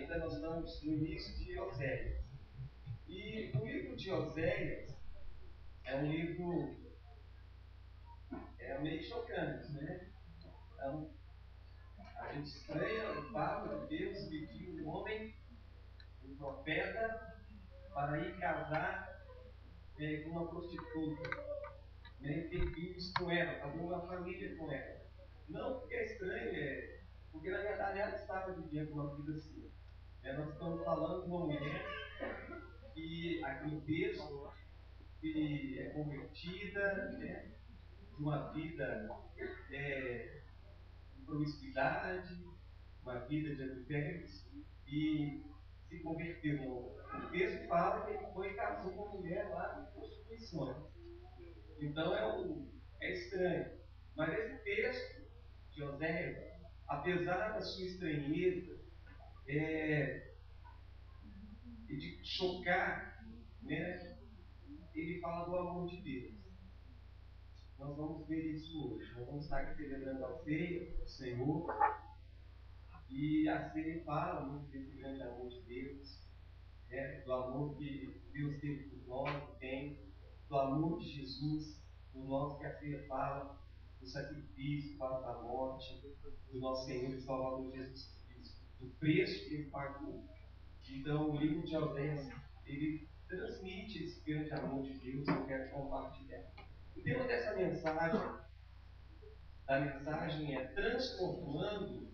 ainda nós estamos no início de Oséias. E o livro de Oséias é um livro meio chocante, né? Então, a gente estranha o fato de Deus pedir um homem, um profeta, para ir casar com uma prostituta, né, e ter filhos com ela, fazer uma família com ela. Não porque é estranho, porque na verdade ela estava vivendo uma vida assim. Nós estamos falando de uma mulher que, aqui no texto, que é convertida, né, de uma vida de promiscuidade, uma vida de adultérios, e se converteu. O texto fala que ele foi e casou com uma mulher lá de prostituições. Então é estranho. Mas esse texto de Oséias, apesar da sua estranheza e de chocar, né, ele fala do amor de Deus. Nós vamos ver isso hoje. Nós vamos estar aqui celebrando a ceia do Senhor. E a ceia fala muito desse grande amor de Deus, né, do amor que Deus teve por nós, que tem, do amor de Jesus por nós, que a ceia fala do sacrifício para a morte do nosso Senhor e Salvador Jesus Cristo, do preço que ele pagou. Então, o livro de Oséias, ele transmite esse grande amor de Deus que eu quero compartilhar. O tema dessa mensagem é transformando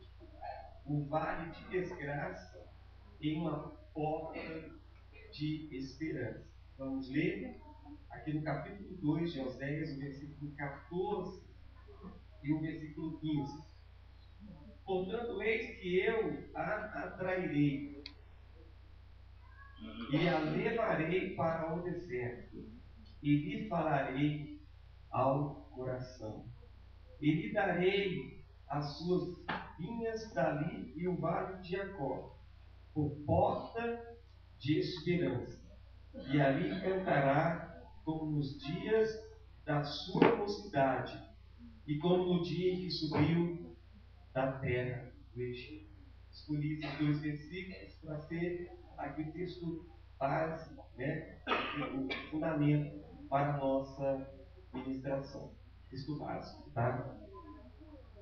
o vale de desgraça em uma porta de esperança. Vamos ler aqui no capítulo 2 de Oséias, o versículo 14 e o versículo 15. Portanto, eis que eu a atrairei e a levarei para o deserto e lhe falarei ao coração. E lhe darei as suas vinhas dali e o vale de Jacó, por porta de esperança. E ali cantará como nos dias da sua mocidade, e como no dia em que subiu da terra do Egito. Escolhi esses dois versículos para ser aqui o texto base, né, o fundamento para a nossa ministração. Texto básico, tá?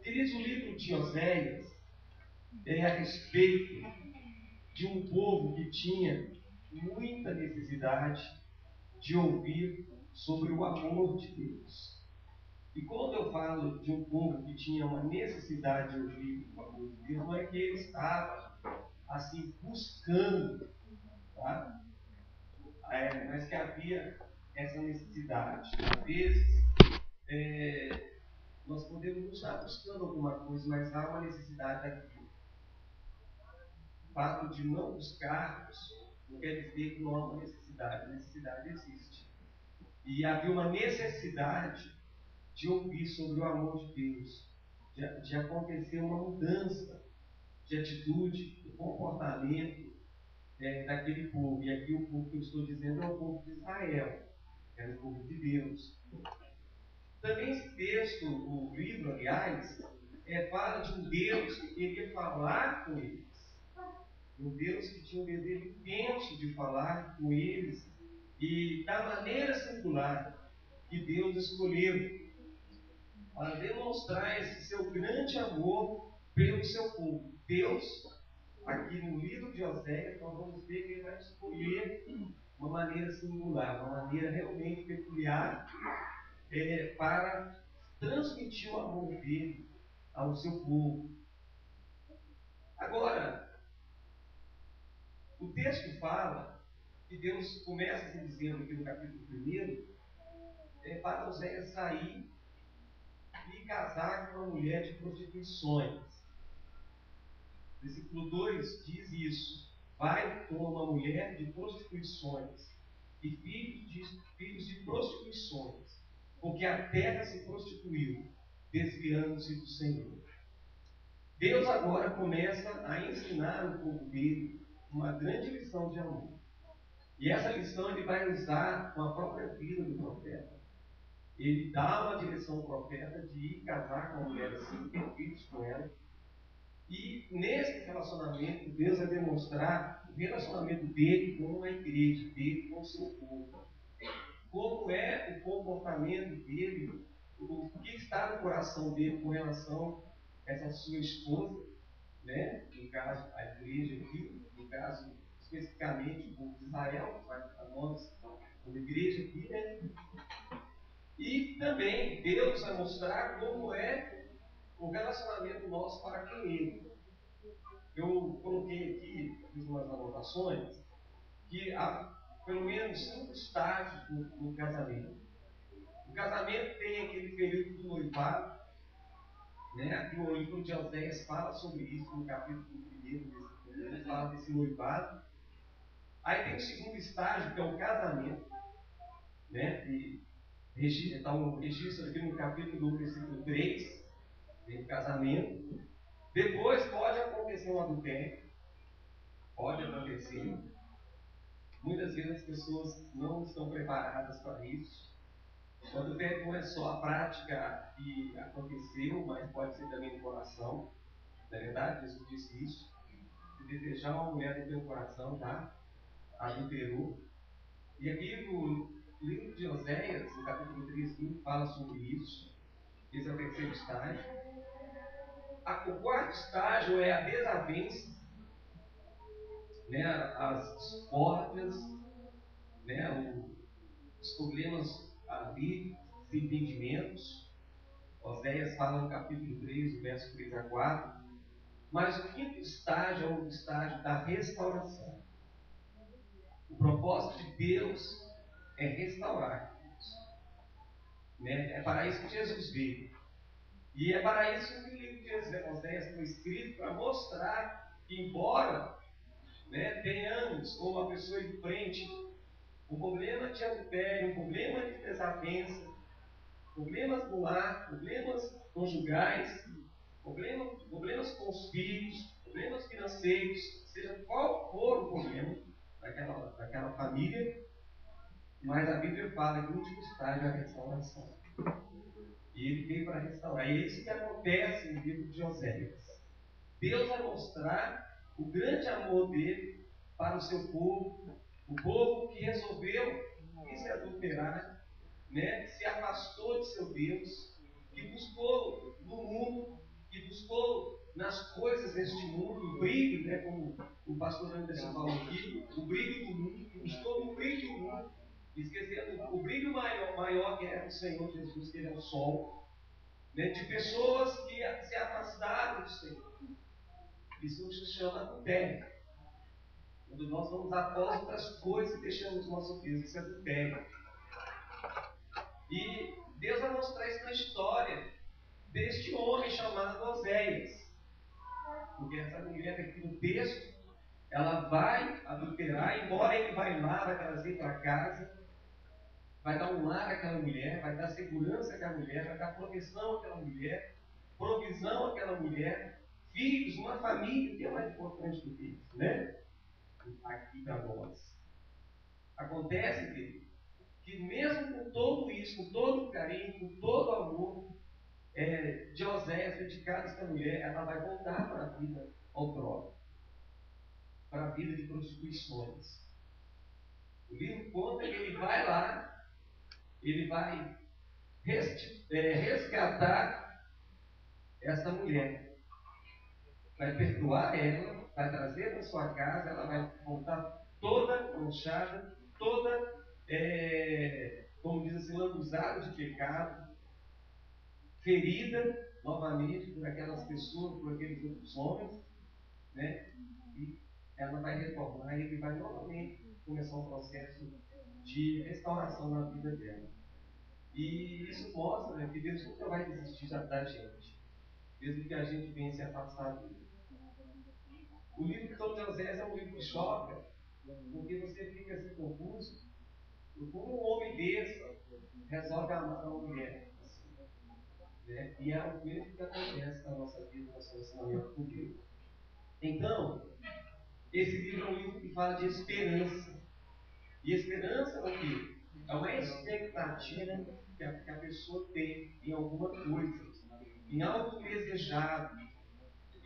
Queridos, o livro de Oséias é a respeito de um povo que tinha muita necessidade de ouvir sobre o amor de Deus. E quando eu falo de um povo que tinha uma necessidade de ouvir o amor de Deus, não é que ele estava assim buscando, tá? Mas que havia essa necessidade. Às vezes, nós podemos estar buscando alguma coisa, mas há uma necessidade daquilo. O fato de não buscarmos não quer dizer que não há uma necessidade. A necessidade existe. E havia uma necessidade de ouvir sobre o amor de Deus, de acontecer uma mudança de atitude, de comportamento daquele povo. E aqui o povo que eu estou dizendo é o povo de Israel, era o povo de Deus. Também esse texto, o livro, aliás, fala de um Deus que queria falar com eles. Um Deus que tinha um desejo intenso de falar com eles e da maneira singular que Deus escolheu para demonstrar esse seu grande amor pelo seu povo. Deus, aqui no livro de Oséias, nós vamos ver que ele vai escolher uma maneira singular, uma maneira realmente peculiar para transmitir o amor dele ao seu povo. Agora, o texto fala que Deus começa se dizendo aqui no capítulo 1 para Oséias sair e casar com uma mulher de prostituições. Versículo 2 diz isso: vai com uma mulher de prostituições e filhos de prostituições, porque a terra se prostituiu, desviando-se do Senhor. Deus agora começa a ensinar o povo dele uma grande lição de amor. E essa lição ele vai usar com a própria vida do profeta. Ele dá uma direção ao profeta de ir casar com uma mulher assim, ter filhos com ela. E nesse relacionamento, Deus vai demonstrar o relacionamento dele com a igreja, dele com o seu povo. Como é o comportamento dele, o que está no coração dele com relação a essa sua esposa, né? No caso, a igreja aqui, no caso, especificamente o povo de Israel, a nós, como igreja aqui, né? E também Deus vai mostrar como é o relacionamento nosso para com Ele. Eu coloquei aqui, fiz umas anotações, que há pelo menos 5 estágios no casamento. O casamento tem aquele período do noivado, né? Aqui o livro de Oséias fala sobre isso no capítulo 1, ele fala desse noivado. Aí tem o segundo estágio, que é o casamento, né? E está um registro aqui no capítulo 1, versículo 3, tem o casamento. Depois pode acontecer um adultério, pode acontecer. Muitas vezes as pessoas não estão preparadas para isso. O adultério não é só a prática que aconteceu, mas pode ser também no coração. Na verdade, Jesus disse isso. Se desejar uma mulher no teu coração, tá? Adulterou. E aqui no livro de Oséias, no capítulo 3, fala sobre isso. Esse é o terceiro estágio. O quarto estágio é a desavença, né? As discórdias, né? Os problemas ali, os entendimentos. Oséias fala no capítulo 3, do verso 3 a 4. Mas o quinto estágio é o estágio da restauração. O propósito de Deus é restaurar. Né? É para isso que Jesus veio. E é para isso que o livro de Oséias foi escrito, para mostrar que, embora, né, tenhamos, como a pessoa de frente, um problema de adultério, um problema de desavença, problemas no lar, problemas conjugais, problemas com os filhos, problemas financeiros, seja qual for o problema daquela família, mas a Bíblia fala que o último estágio é a restauração. E ele veio para restaurar. E é isso que acontece no livro de Oséias. Deus vai mostrar o grande amor dele para o seu povo, o povo que resolveu se adulterar, né? Se afastou de seu Deus, que buscou no mundo, que buscou nas coisas deste mundo, o brilho, né? Como o pastor Anderson falou aqui, o brilho do mundo, que buscou no brilho do mundo, esquecendo o brilho maior que é o Senhor Jesus, que ele é o sol, né? De pessoas que se afastaram do Senhor. Isso se chama adultério. Quando nós vamos após outras coisas e deixamos nosso Deus, isso é adultério. E Deus vai mostrar isso na história deste homem chamado Oséias. Porque essa mulher aqui no texto, ela vai adulterar, embora ele vai lá, vai trazer para casa, vai dar um lar àquela mulher, vai dar segurança àquela mulher, vai dar proteção àquela mulher, provisão àquela mulher, filhos, uma família, que é mais importante do que isso, né? Aqui para nós. Acontece que mesmo com todo isso, com todo o carinho, com todo o amor de Oséias dedicado a essa mulher, ela vai voltar para a vida outrora, para a vida de prostituições. O livro conta que ele vai lá, ele vai resgatar essa mulher, vai perdoar ela, vai trazer para sua casa, ela vai voltar toda manchada, toda, como diz assim, lambuzada de pecado, ferida novamente por aquelas pessoas, por aqueles outros homens, né? E ela vai retornar e ele vai novamente começar um processo de restauração na vida dela. E isso mostra, né, que Deus nunca vai desistir da gente, mesmo que a gente venha se afastar dele. O livro de Oséias é um livro que choca, porque você fica assim confuso. Como um homem desse resolve amar uma mulher? Assim, né? E é o mesmo que acontece na nossa vida, no nosso relacionamento com Deus. Então, esse livro é um livro que fala de esperança. E esperança é o quê? É uma expectativa que a pessoa tem em alguma coisa, em algo desejado,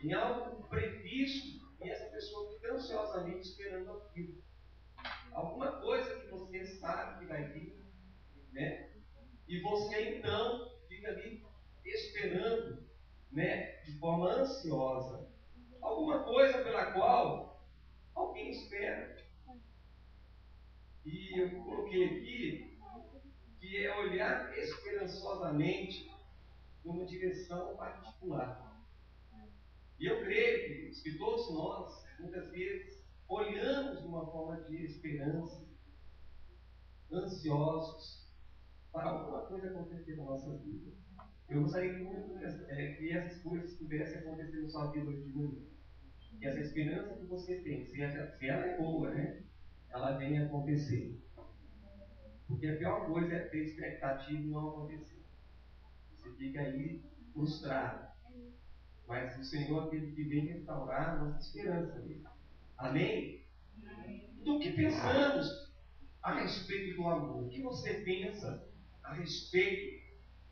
em algo previsto, e essa pessoa fica ansiosamente esperando aquilo. Alguma coisa que você sabe que vai vir, né? E você então fica ali esperando, né? De forma ansiosa. Alguma coisa pela qual alguém espera. E eu coloquei aqui que é olhar esperançosamente numa direção particular. E eu creio, queridos, que todos nós, muitas vezes, olhamos de uma forma de esperança, ansiosos, para alguma coisa acontecer na nossa vida. Eu gostaria que essas coisas pudessem acontecer na sua vida hoje de manhã. Que essa esperança que você tem, se ela é boa, né? Ela venha acontecer. Porque a pior coisa é ter expectativa e não acontecer. Você fica aí frustrado. Mas o Senhor é aquele que vem restaurar a nossa esperança mesmo. Amém? Do que pensamos a respeito do amor? O que você pensa a respeito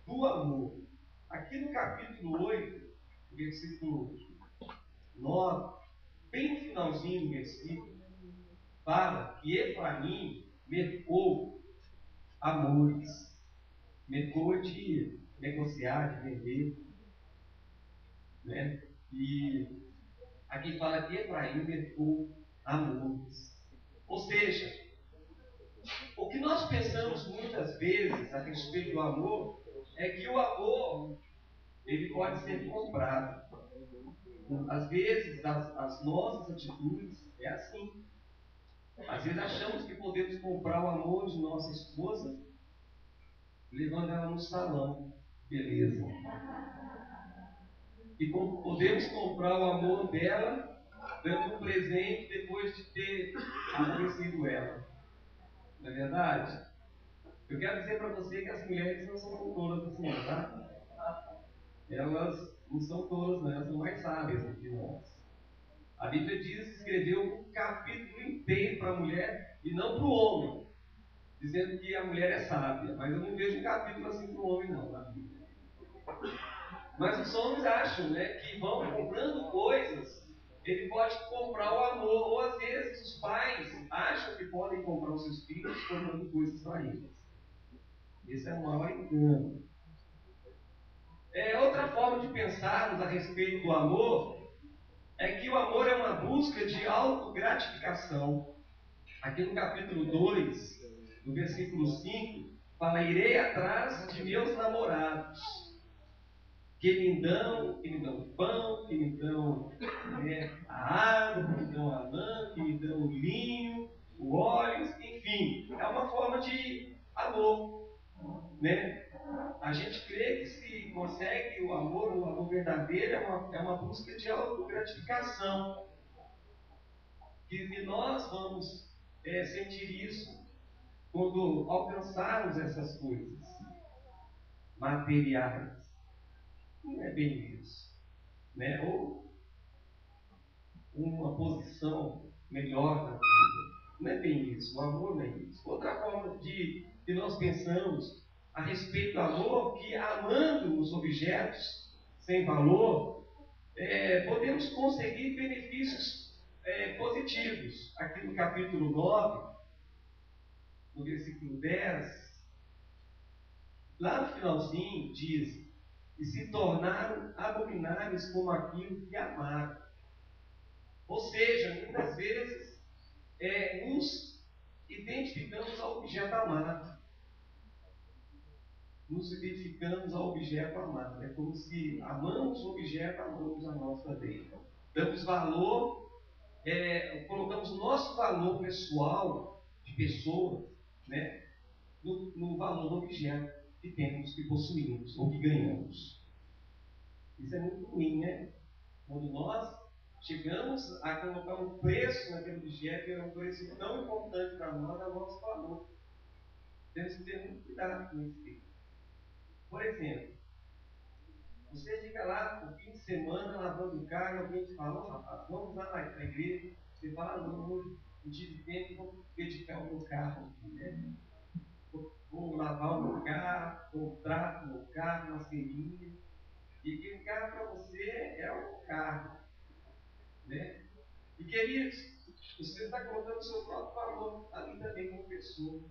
do amor? Aqui no capítulo 8, versículo 9, bem no finalzinho do versículo, fala que Efraim mercou amores. Mercou de negociar, de vender. Né? E aqui fala que Efraim mercou amores. Ou seja, o que nós pensamos muitas vezes a respeito do amor é que o amor ele pode ser comprado. Às vezes, as nossas atitudes é assim. Às vezes achamos que podemos comprar o amor de nossa esposa levando ela no salão. Beleza. E podemos comprar o amor dela dando um presente depois de ter aborrecido ela. Não é verdade? Eu quero dizer para você que as mulheres não são tolas assim, tá? Elas não são tolas, não, elas são mais sábias do que nós. A Bíblia diz que escreveu um capítulo inteiro para a mulher e não para o homem, dizendo que a mulher é sábia. Mas eu não vejo um capítulo assim para o homem, não, na Bíblia. Mas os homens acham, né, que vão comprando coisas, ele pode comprar o amor, ou às vezes os pais acham que podem comprar os seus filhos comprando coisas para eles. Esse é um maior engano. Outra forma de pensarmos a respeito do amor é que o amor é uma busca de autogratificação. Aqui no capítulo 2, no versículo 5, fala: irei atrás de meus namorados, que me dão pão, que me dão a água, que me dão a lã, que me dão o linho, o óleo, enfim. É uma forma de amor, né? A gente crê que se consegue o amor verdadeiro é uma busca de autogratificação. Que nós vamos sentir isso quando alcançarmos essas coisas materiais. Não é bem isso. Né? Ou uma posição melhor na vida. Não é bem isso. O amor não é isso. Outra forma que nós pensamos a respeito do amor, que amando os objetos sem valor, podemos conseguir benefícios positivos. Aqui no capítulo 9, no versículo 10, lá no finalzinho diz: e se tornaram abomináveis como aquilo que amaram. Ou seja, muitas vezes nos identificamos ao objeto amado. Nos identificamos ao objeto amado. É como se amamos o objeto, amamos a nós também. Damos valor, colocamos o nosso valor pessoal de pessoa, né, no valor do objeto que temos, que possuímos ou que ganhamos. Isso é muito ruim, né? Quando nós chegamos a colocar um preço naquele objeto, que é um preço tão importante para nós, é o nosso valor. Temos que ter muito cuidado com isso. Por exemplo, você fica lá no fim de semana lavando o carro, alguém te fala: rapaz, vamos lá na igreja. Você fala: não, hoje, em dia de tempo, vou dedicar o meu carro. Né? Vou lavar o meu carro, vou trato o meu carro, uma serinha. E que o carro para você é um carro. Né? E queridos, você está colocando o seu próprio valor ali também como pessoa.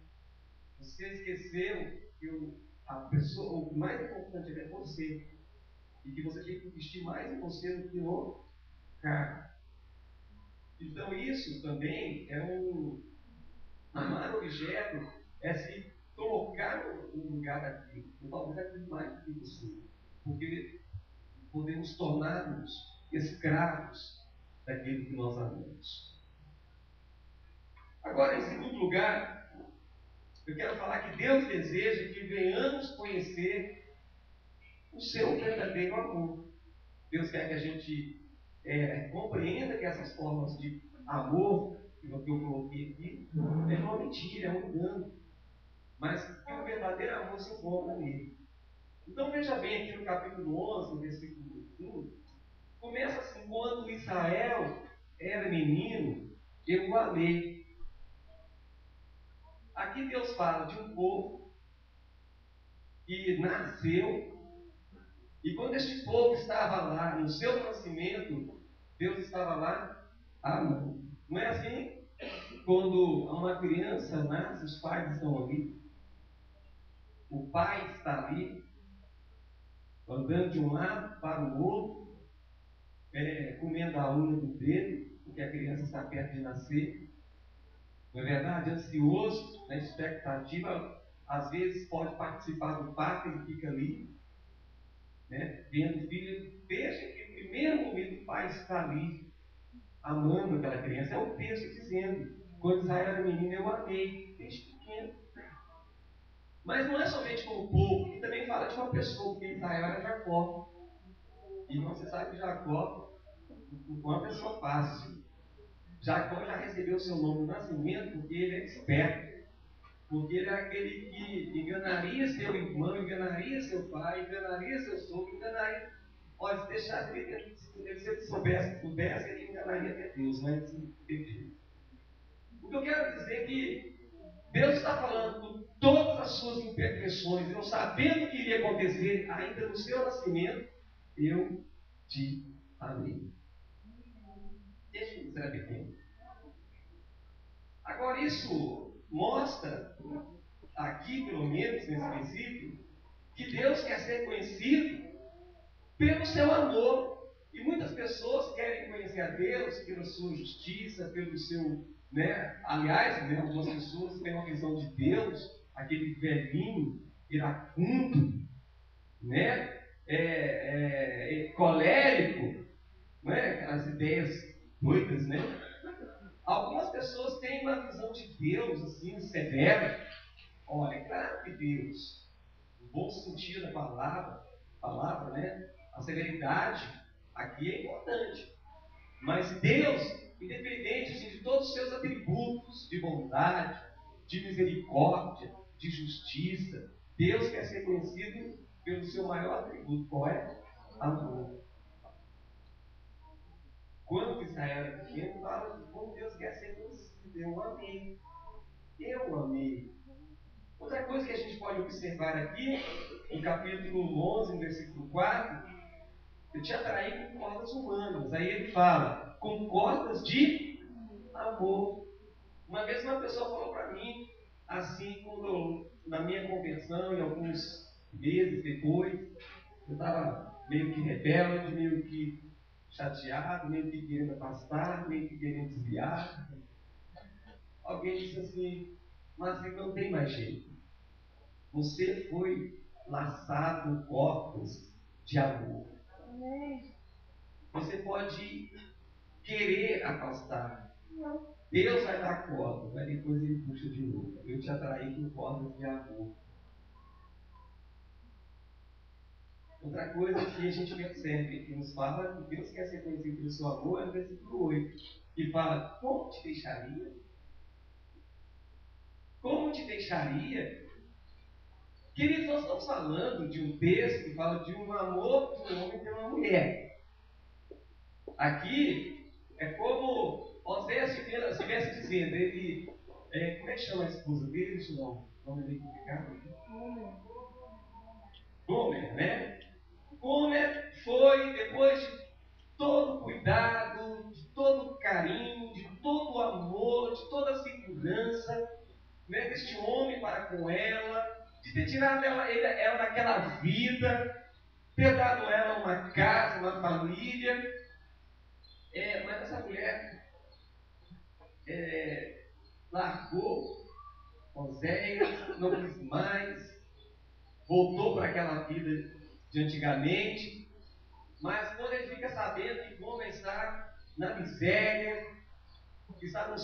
Você esqueceu que a pessoa, o mais importante é você. E que você tem que investir mais em você do que no carro. Então isso também é amar o objeto, é se colocar no lugar daquilo. E talvez aquilo mais do que você. Porque podemos tornar-nos escravos daquilo que nós amamos. Agora, em segundo lugar, eu quero falar que Deus deseja que venhamos conhecer o seu verdadeiro amor. Deus quer que a gente compreenda que essas formas de amor que eu coloquei aqui é uma mentira, é um engano. Mas que o verdadeiro amor se encontra nele. Então veja bem aqui no capítulo 11, no versículo 1, começa assim: quando Israel era menino, eu o amei. Aqui Deus fala de um povo que nasceu, e quando este povo estava lá no seu nascimento, Deus estava lá amando. Não é assim? Quando uma criança nasce, os pais estão ali, o pai está ali, andando de um lado para o outro, comendo a unha do dedo, porque a criança está perto de nascer. Não é verdade? Ansioso, na expectativa, às vezes pode participar do parto e fica ali, né, vendo o filho. Veja que no primeiro momento o pai está ali, amando aquela criança. É o texto dizendo: quando Israel era menino, eu amei. Desde pequeno. Mas não é somente com o povo, ele também fala de uma pessoa, porque Israel era Jacó. E você sabe que Jacó não é uma pessoa fácil. Jacó já recebeu seu nome no nascimento porque ele é esperto. Porque ele é aquele que enganaria seu irmão, enganaria seu pai, enganaria seu sogro, enganaria. Olha, se deixasse ele, se ele soubesse, pudesse, ele enganaria até Deus, mas o que eu quero dizer é que Deus está falando com todas as suas imperfeições, não sabendo o que iria acontecer ainda no seu nascimento, eu te amei. Desde que você era pequeno. Agora, isso mostra, aqui pelo menos nesse versículo, que Deus quer ser conhecido pelo seu amor. E muitas pessoas querem conhecer a Deus pela sua justiça, pelo seu. Né? Aliás, né, algumas pessoas têm uma visão de Deus, aquele velhinho, iracundo, né? Colérico, né? Aquelas ideias doidas, né? Algumas pessoas têm uma visão de Deus assim, severa. Olha, claro que Deus, no bom sentido da palavra, né? A severidade aqui é importante. Mas Deus, independente assim, de todos os seus atributos de bondade, de misericórdia, de justiça, Deus quer ser conhecido pelo seu maior atributo. Qual é? Amor. Quando Israel era pequeno, fala de como Deus quer ser conhecido. Eu amei. Eu amei. Outra coisa que a gente pode observar aqui, no capítulo 11, no versículo 4, eu te atraí com cordas humanas. Aí ele fala, com cordas de amor. Uma vez uma pessoa falou para mim, assim, na minha conversão, e alguns meses depois, eu estava meio que rebelde, meio que chateado, meio que querendo afastar, meio que querendo desviar. Alguém disse assim, mas não tem mais jeito. Você foi laçado em cordas de amor. Você pode querer afastar. Deus vai dar corda, mas depois ele puxa de novo. Eu te atraí com cordas de amor. Outra coisa que a gente percebe, que nos fala que Deus quer ser conhecido pelo seu amor, é no versículo 8, que fala: como te deixaria? Como te deixaria? Queridos, nós estamos falando de um texto que fala de um amor de um homem e de uma mulher. Aqui é como Osés estivesse dizendo, ele. Como é que chama a esposa dele? Deixa eu dar um nome bem complicado. Gomer, né? foi, depois de todo cuidado, de todo carinho, de todo amor, de toda segurança, né, deste homem para com ela, de ter tirado ela daquela vida, ter dado a ela uma casa, uma família. Mas essa mulher largou Oséias, não quis mais, voltou para aquela vida de antigamente, mas quando ele fica sabendo que Gomer está na miséria, que está no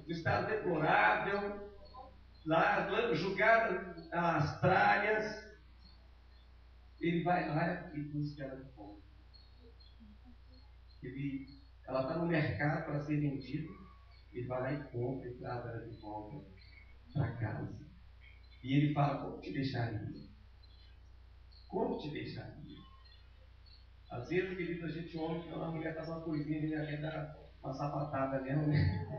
estado deplorável, lá julgada às tralhas, ele vai lá e busca ela de volta. Ela está no mercado para ser vendida, ele vai lá e compra e traz ela de volta para casa. E ele fala: como te deixaria? Como te deixaria? Às vezes, querido, a gente ouve que a mulher faz uma coisinha e a gente dá uma sapatada nela, né?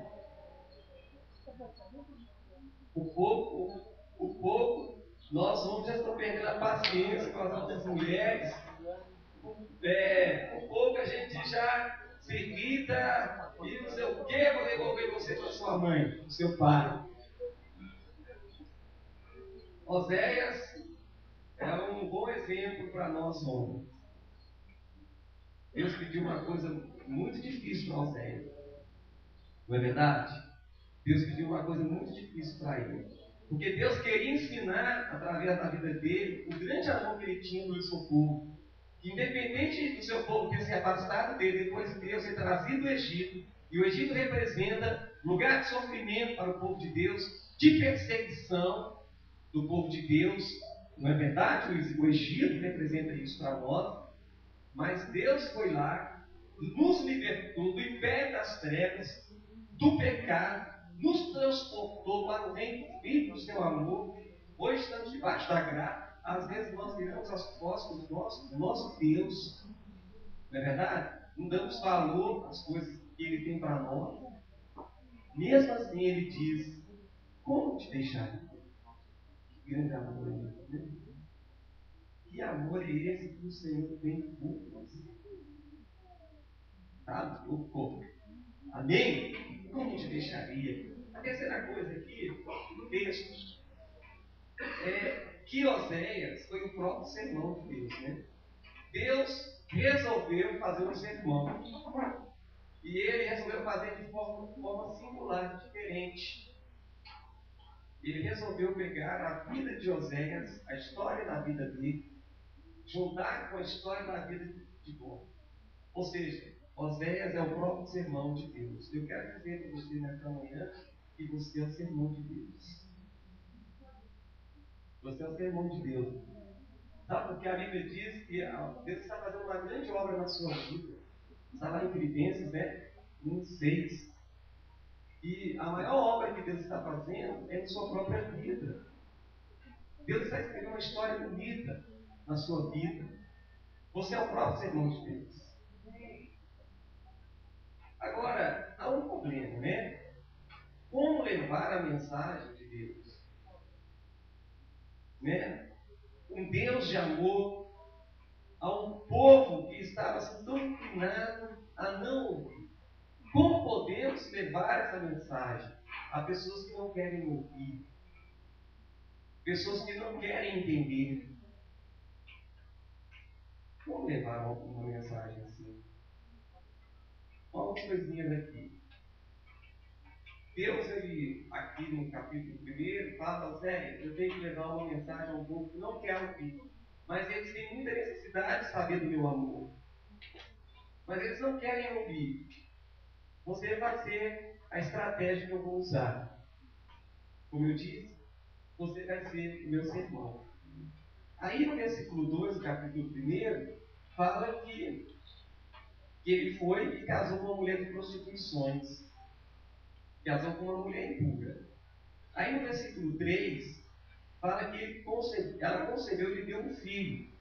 O pouco, nós homens já estamos perdendo a paciência com as outras mulheres. O pouco a gente já se irrita e não sei o que, vou devolver você para sua mãe, para seu pai. Oséias é um bom exemplo para nós homens. Deus pediu uma coisa muito difícil para Oséias. Não é verdade? Deus pediu uma coisa muito difícil para ele. Porque Deus queria ensinar, através da vida dele, o grande amor que ele tinha pelo seu povo. Que independente do seu povo ter se afastado dele, depois de Deus ter trazido do Egito, e o Egito representa lugar de sofrimento para o povo de Deus, de perseguição do povo de Deus. Não é verdade? O Egito representa isso para nós. Mas Deus foi lá, nos libertou do império das trevas, do pecado, nos transportou para o reino vivo do seu amor. Hoje estamos debaixo da graça. Às vezes nós viramos as costas do nosso Deus, não é verdade? Não damos valor às coisas que Ele tem para nós. Mesmo assim, Ele diz: como te deixaria? Que grande amor é esse, né? Que amor é esse que o Senhor tem por você? Tá? O corpo. Amém? Como te deixaria? A terceira coisa aqui, no texto, é que Oséias foi o próprio sermão de Deus, né? Deus resolveu fazer um sermão. E ele resolveu fazer de forma singular, diferente. Ele resolveu pegar a vida de Oséias, a história da vida dele, juntar com a história da vida de Gomer. Ou seja, Oséias é o próprio sermão de Deus. Eu quero dizer para você nesta manhã que você é o sermão de Deus. Você é o sermão de Deus. Sabe porque a Bíblia diz que Deus está fazendo uma grande obra na sua vida. Está lá em Filipenses, né? 1:6. E a maior obra que Deus está fazendo é na sua própria vida. Deus está escrevendo uma história bonita na sua vida. Você é o próprio sermão de Deus. Agora, há um problema, né? Como levar a mensagem de Deus? Né? Um Deus de amor a um povo que estava assim, tão inclinado a não ouvir. Como podemos levar essa mensagem a pessoas que não querem ouvir? Pessoas que não querem entender? Como levar uma mensagem assim? Algumas coisinhas aqui. Deus, ele, aqui no capítulo 1, fala: Zé, eu tenho que levar uma mensagem ao povo que não quer ouvir. Mas eles têm muita necessidade de saber do meu amor. Mas eles não querem ouvir. Você vai ser a estratégia que eu vou usar. Como eu disse, você vai ser o meu sermão. Aí no versículo 2, do capítulo 1, fala que ele foi e casou com uma mulher de prostituições. Casou com uma mulher impura. Aí no versículo 3, fala que ela concebeu e lhe deu um filho.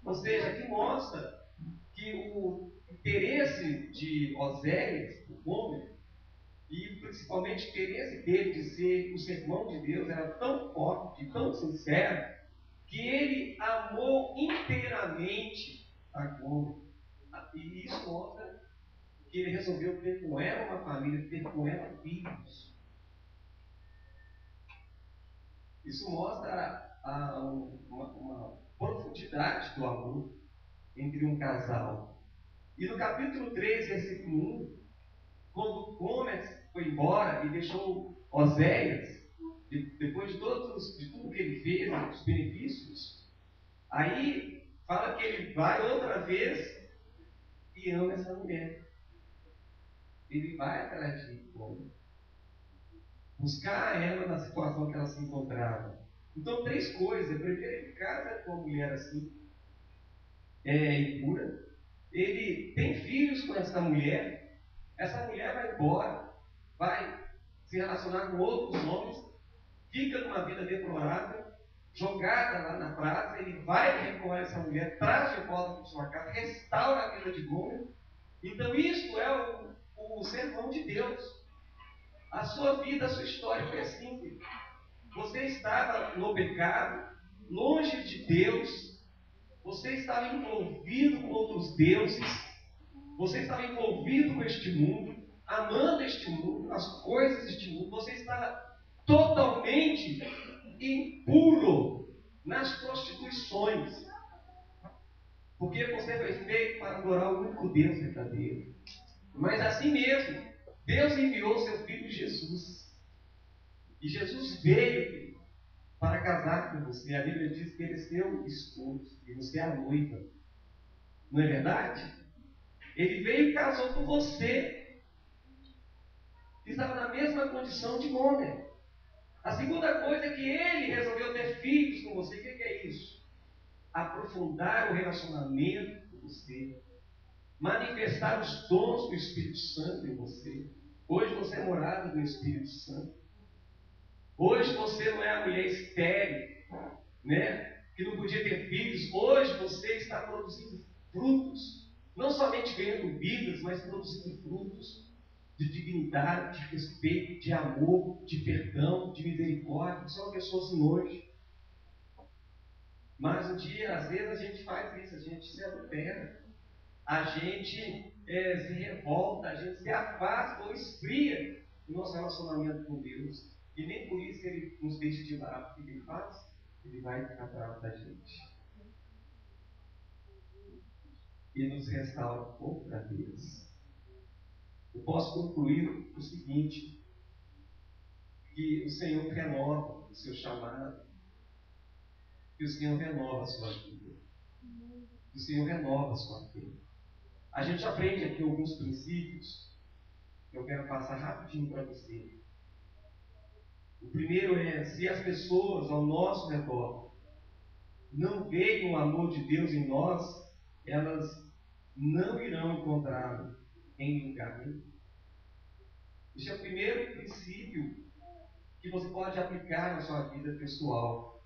Ou seja, que mostra que o interesse de Oséias, o homem, e principalmente o interesse dele de ser o sermão de Deus, era tão forte, tão sincero, que ele amou inteiramente a Gomer. E isso mostra que ele resolveu ter com ela uma família, ter com ela filhos. Isso mostra uma profundidade do amor entre um casal. E no capítulo 3, versículo 1, quando Gomer foi embora e deixou Oséias, depois de tudo que ele fez, os benefícios, aí fala que ele vai outra vez e ama essa mulher. Ele vai atrás de Gomer, buscar ela na situação que ela se encontrava. Então, 3 coisas. Primeiro, ele casa com uma mulher assim, impura. Ele tem filhos com essa mulher. Essa mulher vai embora, vai se relacionar com outros homens, fica numa vida deplorável, jogada lá na praça. Ele vai recorrer essa mulher, traz de volta para sua casa, restaura a vida de Gomer. Então, isto é o sermão de Deus. A sua vida, a sua história foi assim. Você estava no pecado, longe de Deus. Você estava envolvido com outros deuses. Você estava envolvido com este mundo, amando este mundo, as coisas deste mundo. Você estava totalmente impuro nas prostituições. Porque você foi feito para adorar o único Deus verdadeiro. Mas assim mesmo, Deus enviou seu Filho Jesus. E Jesus veio para casar com você. A Bíblia diz que ele é seu esposo e você é a noiva. Não é verdade? Ele veio e casou com você, que estava na mesma condição de Gomer. A segunda coisa é que ele resolveu ter filhos com você. O que é isso? Aprofundar o relacionamento com você. Manifestar os dons do Espírito Santo em você. Hoje você é morada do Espírito Santo. Hoje você não é a mulher estéril, né, que não podia ter filhos. Hoje você está produzindo frutos. Não somente vendo vidas, mas produzindo frutos de dignidade, de respeito, de amor, de perdão, de misericórdia. Você é uma pessoa assim hoje. Mas um dia, às vezes, a gente faz isso, a gente se adultera. A gente se revolta, a gente se afasta ou esfria no nosso relacionamento com Deus. E nem por isso ele nos deixa de lado. O que ele faz? Ele vai atrás da gente. E nos restaura outra vez. Eu posso concluir o seguinte: que o Senhor renova o seu chamado, que o Senhor renova a sua vida, que o Senhor renova a sua fé. A gente aprende aqui alguns princípios que eu quero passar rapidinho para você. O primeiro é: se as pessoas ao nosso redor não veem o amor de Deus em nós, elas não irão encontrá-lo em lugar nenhum. Esse é o primeiro princípio que você pode aplicar na sua vida pessoal.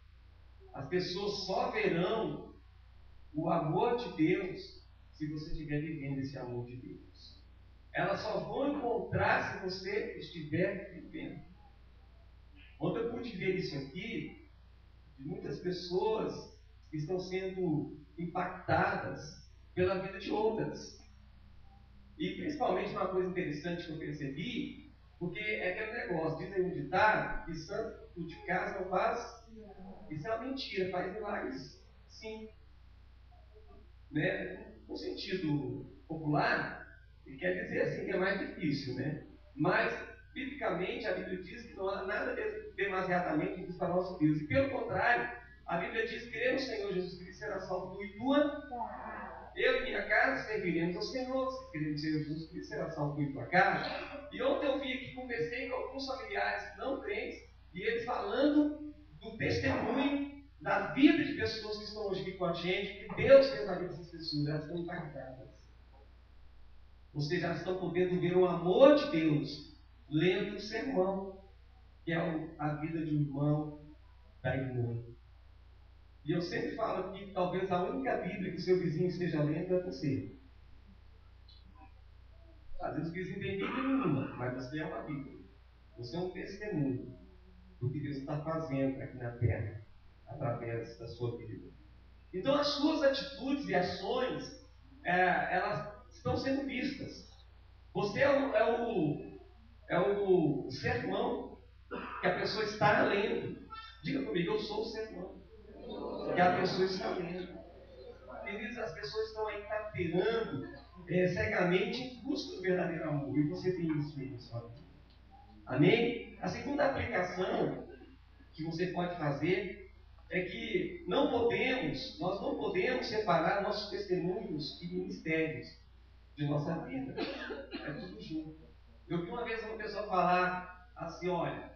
As pessoas só verão o amor de Deus se você estiver vivendo esse amor de Deus. Elas só vão encontrar se você estiver vivendo. Ontem eu pude ver isso aqui, de muitas pessoas que estão sendo impactadas pela vida de outras. E principalmente uma coisa interessante que eu percebi, porque é aquele negócio, diz aí um ditado, que santo de casa não faz. Isso é uma mentira, faz milagres sim. Né? No sentido popular, ele quer dizer assim que é mais difícil, né? Mas, biblicamente, a Bíblia diz que não há nada demasiadamente difícil para nosso Deus. E pelo contrário, a Bíblia diz que crer no Senhor Jesus Cristo será salvo tu e tua. Eu e minha casa serviremos ao Senhor. Se crer no Senhor Jesus Cristo será salvo tu e tua casa. E ontem eu vim aqui, conversei com alguns familiares não crentes, e eles falando do testemunho da vida de pessoas que estão hoje aqui com a gente, que Deus fez na vida dessas pessoas, elas estão impactadas. Ou seja, elas estão podendo ver o amor de Deus, lendo o sermão, que é a vida de um irmão, da irmã. E eu sempre falo que talvez a única Bíblia que o seu vizinho esteja lendo é você. Às vezes o vizinho tem Bíblia nenhuma, mas você é uma Bíblia. Você é um testemunho do que Deus está fazendo aqui na terra, através da sua vida. Então, as suas atitudes e ações, elas estão sendo vistas. Você é o sermão que a pessoa está lendo. Diga comigo, eu sou o sermão que a pessoa está lendo. Queridos, as pessoas estão aí tateando cegamente em busca do verdadeiro amor. E você tem isso aí na sua vida. Amém? A segunda aplicação que você pode fazer é que nós não podemos separar nossos testemunhos e ministérios de nossa vida. É tudo junto. Eu vi uma vez uma pessoa falar assim, olha,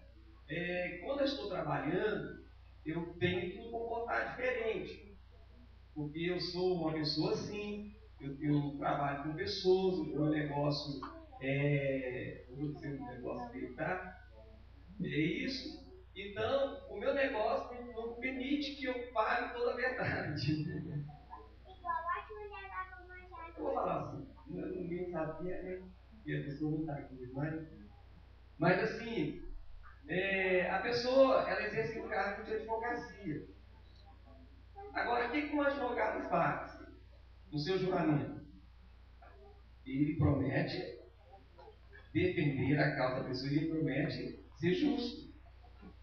quando eu estou trabalhando, eu tenho que me comportar diferente. Porque eu sou uma pessoa assim, eu trabalho com pessoas, o meu negócio eu vou dizer um negócio dele, tá? É isso. Então, o meu negócio não permite que eu fale toda a verdade. Eu vou falar assim, ninguém sabia, né? E a pessoa não está aqui mais. Mas assim, a pessoa, ela exerce um cargo de advocacia. Agora, o que um advogado faz no seu juramento? Ele promete defender a causa da pessoa, ele promete ser justo.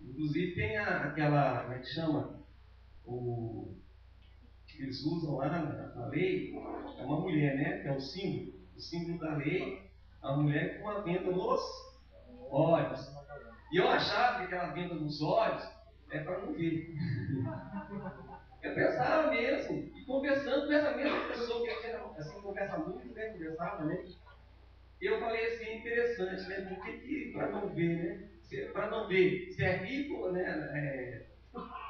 Inclusive tem aquela, como é que chama? Que eles usam lá na lei, é uma mulher, né? Que é o símbolo da lei, a mulher com uma venda nos olhos. E eu achava que aquela venda nos olhos é para não ver. Eu pensava mesmo, e conversando com essa mesma pessoa, que a gente assim, conversa muito, né? Conversava, né? E eu falei assim, interessante, né? Por que para não ver, né? Para não ver se é rico, né?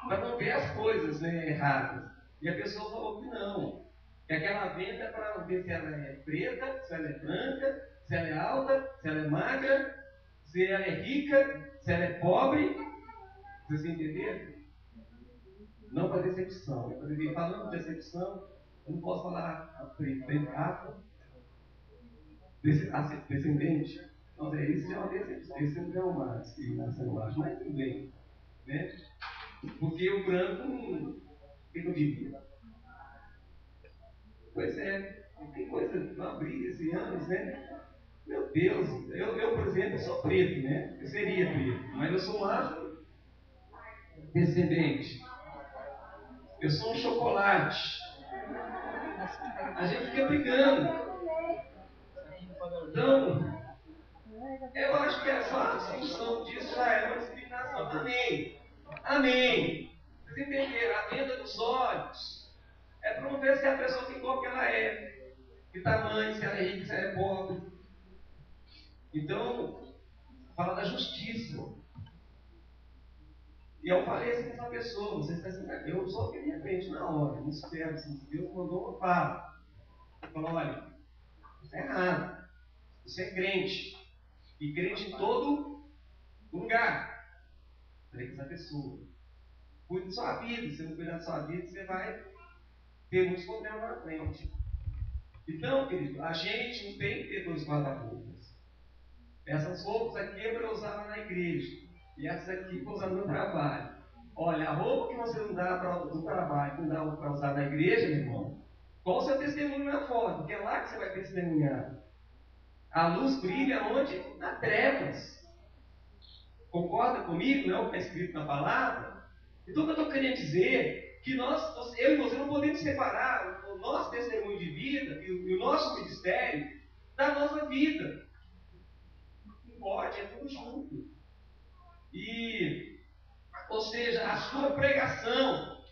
Para não ver as coisas, né, erradas. E a pessoa falou que não. Que aquela venda é para ver se ela é preta, se ela é branca, se ela é alta, se ela é magra, se ela é rica, se ela é pobre. Vocês entenderam? Não para decepção. Falando de decepção, eu não posso falar a preta, descendente. Então, isso é uma decepção. Isso não é uma discriminação, eu acho, mas tudo bem. Né? Porque o branco, o que eu diria? Pois é, tem coisa, uma briga esse anos, né? Meu Deus, eu, por exemplo, sou preto, né? Eu seria preto, mas eu sou um afrodescendente. Eu sou um chocolate. A gente fica brigando. Então, eu acho que só a discussão disso já é uma discriminação. Amém. Amém. Vocês entenderam? A venda dos olhos é para não ver se a pessoa tem qual que ela é. Que tamanho, se ela é rica, se ela é pobre. Então, fala da justiça. E eu falei assim para essa pessoa, você está assim, eu só queria frente na hora, não espero, assim, Deus mandou uma fala. Ele falou, olha, isso é errado, isso é crente. E crente em todo lugar. Falei com essa pessoa. Cuide de sua vida, se você não cuidar da sua vida, você vai ter muitos problemas na frente. Então, querido, a gente não tem que ter dois guarda-roupas. Essas roupas aqui é para eu usar na igreja. E essas aqui para usar no meu trabalho. Olha, a roupa que você não dá para o trabalho, não dá para usar na igreja, meu irmão, qual o seu testemunho na foto? Porque é lá que você vai testemunhar. A luz brilha onde? Na trevas. Concorda comigo? Não é o que está escrito na palavra? Então, o que eu estou querendo dizer que eu e você não podemos separar o nosso testemunho de vida e o nosso ministério da nossa vida. Não pode, é tudo junto. Ou seja, a sua pregação,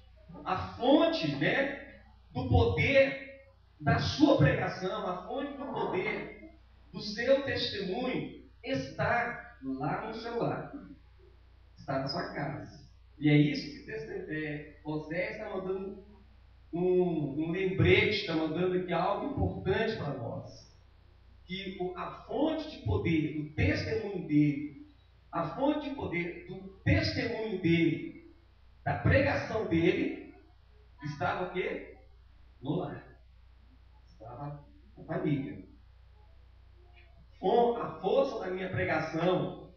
a fonte, né, do poder da sua pregação, a fonte do poder do seu testemunho está lá no seu lar, está na sua casa. E é isso que Osés está mandando um lembrete, está mandando aqui algo importante para nós. Que a fonte de poder do testemunho dele, a fonte de poder do testemunho dele, da pregação dele, estava o quê? No lar. Estava na família. Com a força da minha pregação,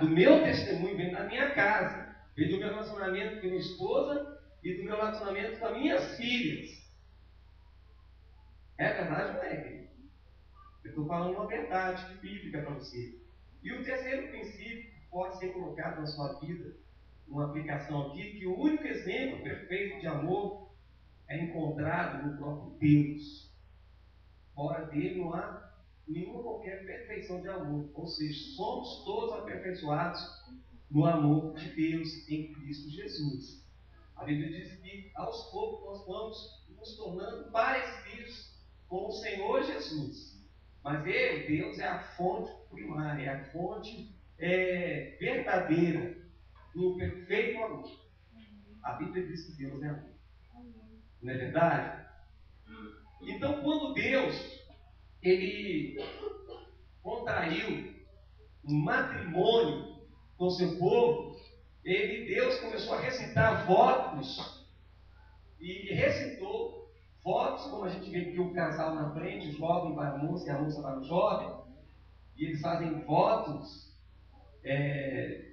do meu testemunho, vem da minha casa. vem do meu relacionamento com a minha esposa e do meu relacionamento com as minhas filhas. É verdade ou não é, querido? Eu estou falando uma verdade bíblica para você. E o terceiro princípio que pode ser colocado na sua vida, uma aplicação aqui, que o único exemplo perfeito de amor é encontrado no próprio Deus. Fora dele não há nenhuma qualquer perfeição de amor. Ou seja, somos todos aperfeiçoados no amor de Deus em Cristo Jesus. A Bíblia diz que aos poucos nós vamos nos tornando parecidos com o Senhor Jesus. Mas Ele, Deus, é a fonte primária, é a fonte verdadeira do perfeito amor. A Bíblia diz que Deus é amor. Não é verdade? Então, quando Deus ele contraiu um matrimônio com seu povo, Deus começou a recitar votos e recitou votos, como a gente vê aqui o casal na frente, o jovem para a moça e a moça para o jovem, e eles fazem votos,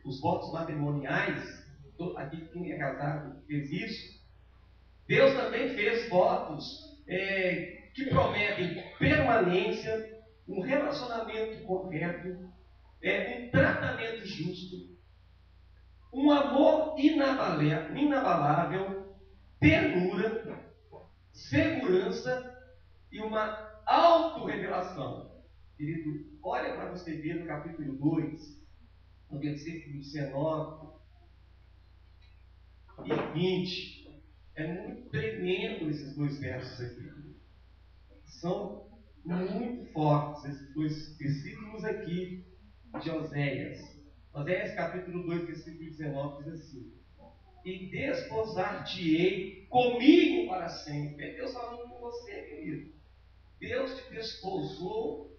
os votos matrimoniais. Aqui quem é casado fez isso. Deus também fez votos que prometem permanência, um relacionamento correto, um tratamento justo, um amor inabalável, ternura, segurança e uma autorrevelação. Querido, olha para você ver no capítulo 2, no versículo 19 e 20. É muito tremendo esses dois versos aqui. São muito fortes esses dois versículos aqui de Oséias. Oséias capítulo 2, versículo 19 diz assim: e desposar-te-ei comigo para sempre. É Deus falando com você, querido. Deus te desposou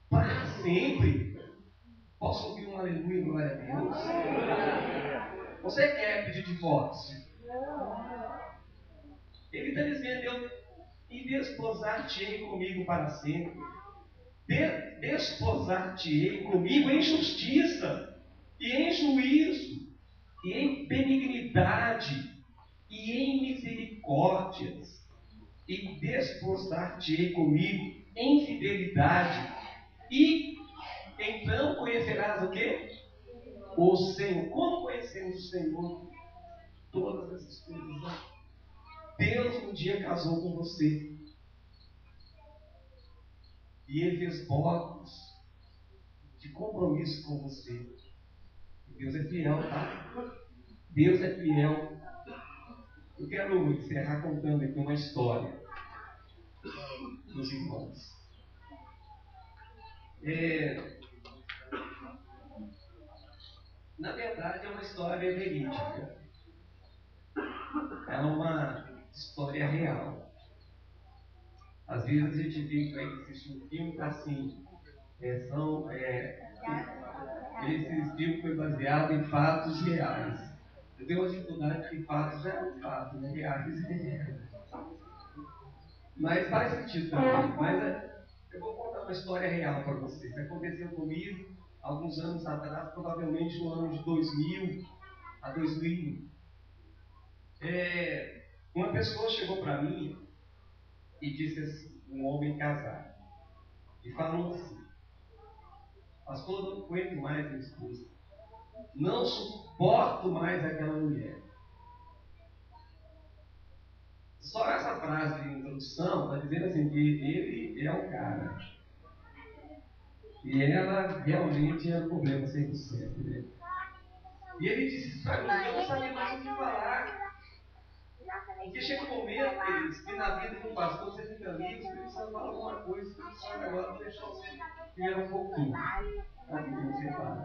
para sempre. Posso ouvir um aleluia, glória a Deus? Você quer pedir divórcio? Ele está dizendo: e desposar-te-ei comigo para sempre. Desposar-te-ei comigo em justiça, e em juízo, e em benignidade, e em misericórdias. E desposar-te-ei comigo em fidelidade, e então conhecerás o quê? O Senhor. Como conhecemos o Senhor? Todas essas coisas. Deus um dia casou com você. E Ele fez votos de compromisso com você. Deus é fiel, tá? Deus é fiel. Eu quero encerrar contando aqui uma história dos irmãos. Na verdade, é uma história verídica. É uma história real. Às vezes a gente fica aí assistindo um filme assim. Esses filmes foi baseado em fatos reais. Eu tenho uma dificuldade que fatos já é um fato, né? Reais é reais. Mas faz sentido também. Mas eu vou contar uma história real para vocês. Aconteceu comigo alguns anos atrás, provavelmente no ano de 2000 a 2001. Uma pessoa chegou para mim e disse assim, um homem casado, e falou assim: pastor, não aguento mais minha esposa. Não suporto mais aquela mulher. Só essa frase de introdução está dizendo assim que ele é o cara. E ela realmente tinha problema 100%. Né? E ele disse para mim: eu não sabia mais o que falar. Porque chega um momento, queridos, que na vida de um pastor você fica ali, o Espírito Santo fala alguma coisa, o Espírito Santo agora vou deixar você viver um pouquinho. Sabe o que você faz?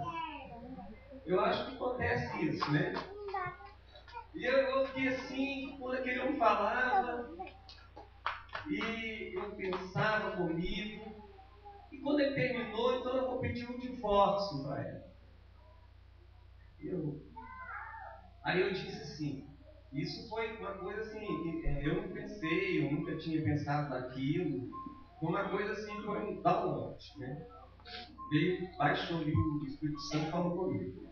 Eu acho que acontece isso, né? E eu fiquei assim, quando aquele homem falava, e eu pensava comigo, e quando ele terminou, então eu vou pedir um divórcio para ela. Aí eu disse assim, isso foi uma coisa assim, eu não pensei, eu nunca tinha pensado naquilo, foi uma coisa assim, foi um download, né? Veio, baixou ali o Espírito Santo e falou comigo.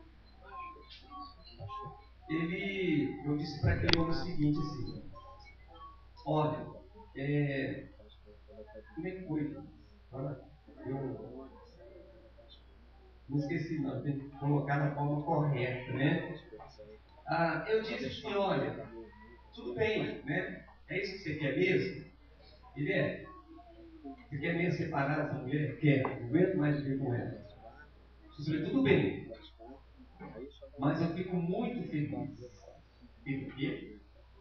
eu disse para aquele homem o seguinte assim: olha, como é que foi? Eu não esqueci, não, tem que colocar da forma correta, né? Eu disse assim: olha, tudo bem, né? É isso que você quer mesmo? Ele é. Você quer mesmo separar essa mulher? Quer, não aguento mais viver com ela. Tudo bem, mas eu fico muito feliz. Por quê?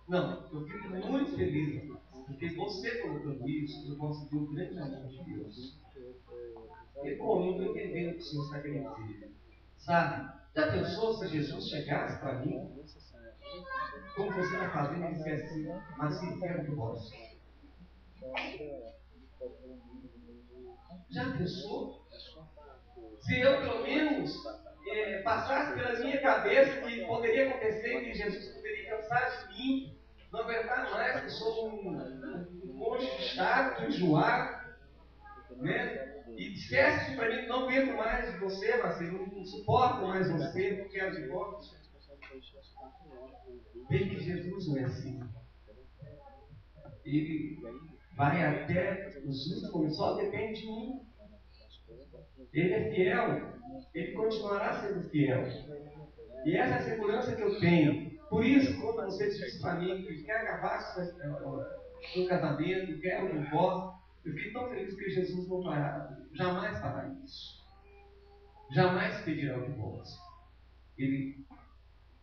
Não, eu fico muito feliz, porque você colocando isso, eu posso ver o grande amor de Deus. E bom, não estou entendendo o que o Senhor está querendo dizer. Sabe? Já pensou se Jesus chegasse para mim, como você está fazendo, e dissesse assim: Marcinho, quero que posso. Já pensou? Se eu, pelo menos, passasse pela minha cabeça que poderia acontecer, que Jesus poderia cansar de mim, não aguentar mais, que sou um cônjuge chato, enjoado, né? E dissesse para mim: não aguento mais de você, Marcelo, não suporto mais você, não quero de volta. Bem que Jesus não é assim. Ele vai até os justos, só depende de mim. Ele é fiel, ele continuará sendo fiel. E essa é a segurança que eu tenho. Por isso, quando você diz para mim que quer acabar com o casamento, quer o divórcio, eu fico tão feliz que Jesus não fará, jamais fará isso. Jamais pedirá o divórcio. Ele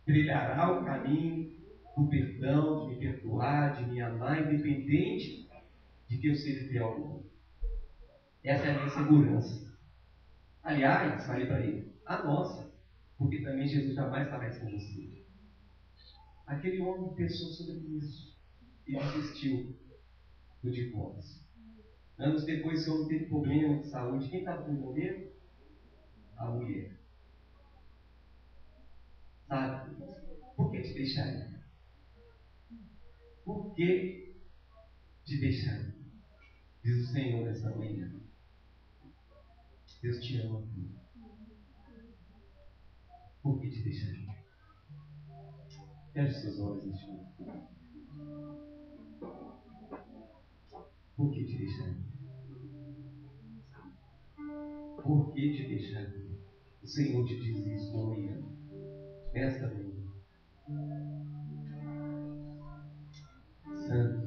trilhará o caminho do perdão, de me perdoar, de me amar, independente de que eu seja fiel ou não. Essa é a minha segurança. Aliás, falei para ele, a nossa, porque também Jesus jamais fará isso com você. Aquele homem pensou sobre isso e desistiu do divórcio. Anos depois, esse homem teve problema de saúde. Quem estava com ele? A mulher. Sabe? Por que te deixaria? Por que te deixaria? Diz o Senhor nessa manhã. Deus te ama. Por que te deixaria? Feche seus olhos neste momento. Por que te deixaria? Por que te deixaria? O Senhor te diz isso amanhã. Nesta manhã. Santo.